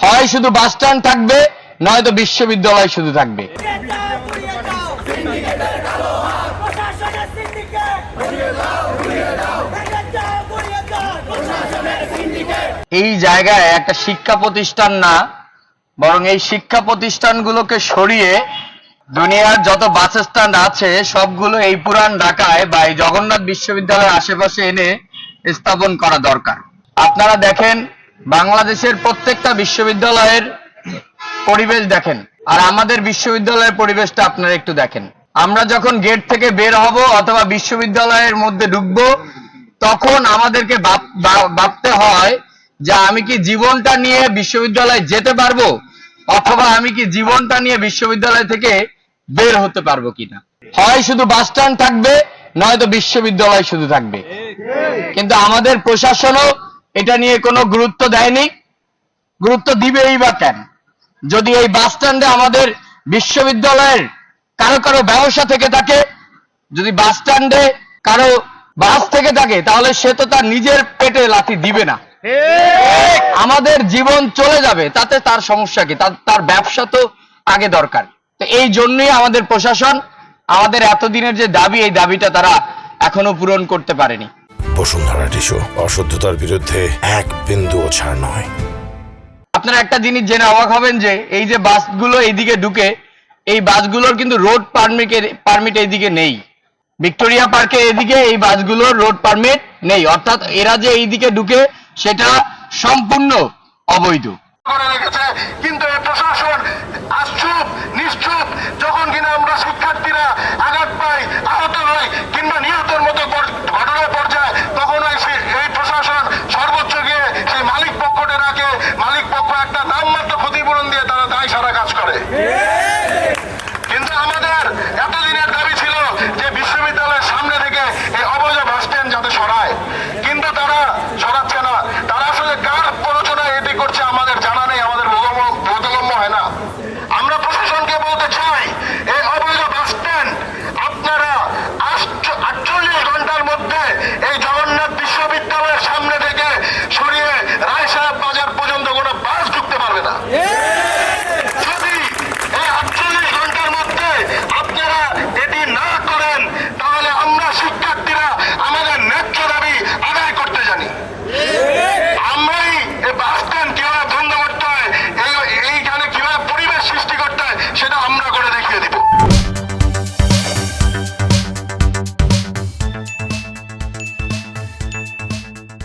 হয় শুধু bus stand থাকবে, নয়তো বিশ্ববিদ্যালয় শুধু থাকবে। এই জায়গায় একটা শিক্ষা প্রতিষ্ঠান না, বরং এই শিক্ষা প্রতিষ্ঠানগুলোকে সরিয়ে দুনিয়ার যত বাস স্ট্যান্ড আছে সবগুলো এই পুরান ঢাকায় বা এই জগন্নাথ বিশ্ববিদ্যালয়ের আশেপাশে এনে স্থাপন করা দরকার। আপনারা দেখেন বাংলাদেশের প্রত্যেকটা বিশ্ববিদ্যালয়ের পরিবেশ দেখেন, আর আমাদের বিশ্ববিদ্যালয়ের পরিবেশটা আপনারা একটু দেখেন। আমরা যখন গেট থেকে বের হব অথবা বিশ্ববিদ্যালয়ের মধ্যে ঢুকবো, তখন আমাদেরকে ভাবতে হয় যে আমি কি জীবনটা নিয়ে বিশ্ববিদ্যালয়ে যেতে পারবো, অথবা আমি কি জীবনটা নিয়ে বিশ্ববিদ্যালয় থেকে বের হতে পারবো কিনা। হয় শুধু বাস স্ট্যান্ড থাকবে, নয়তো বিশ্ববিদ্যালয় শুধু থাকবে। কিন্তু আমাদের প্রশাসনও এটা নিয়ে কোনো গুরুত্ব দেয়নি। গুরুত্ব দিবেই বা কেন? যদি এই বাস স্ট্যান্ডে আমাদের বিশ্ববিদ্যালয়ের কারো কারো ব্যবসা থেকে থাকে, যদি বাস স্ট্যান্ডে কারো বাস থেকে থাকে, তাহলে সে তো তার নিজের পেটে লাথি দিবে না। আমাদের জীবন চলে যাবে, তাতে তার সমস্যা কি? তার ব্যবসা তো আগে দরকার। তো এই জন্যই আমাদের প্রশাসন আমাদের এতদিনের যে দাবি, এই দাবিটা তারা এখনো পূরণ করতে পারেনি। বসুন্ধরা টিস্যু অশুদ্ধতার বিরুদ্ধে এক বিন্দুও ছাড় নয়। আপনারা একটা জিনিস জেনে অবাক হবেন যে এই যে বাসগুলো এইদিকে ঢুকে, এই বাসগুলোর কিন্তু রোড পারমিট এইদিকে নেই। ভিক্টোরিয়া পার্কে এদিকে এই বাসগুলোর রোড পারমিট নেই, অর্থাৎ এরা যে এইদিকে ঢুকে সেটা সম্পূর্ণ অবৈধ। কিন্তু এই প্রশাসন আশ্চুপ নিশ্চুপ। যখন কিনা আমরা শিক্ষার্থীরা আঘাত পাই, আহত হই কিংবা নিহতের মতো ঘটনার পর্যায়ে, তখন এই প্রশাসন সর্বোচ্চ গিয়ে সেই মালিক পক্ষটা রাখে। মালিক পক্ষ একটা নামমাত্র ক্ষতিপূরণ দিয়ে তারা দায় সারা কাজ করে।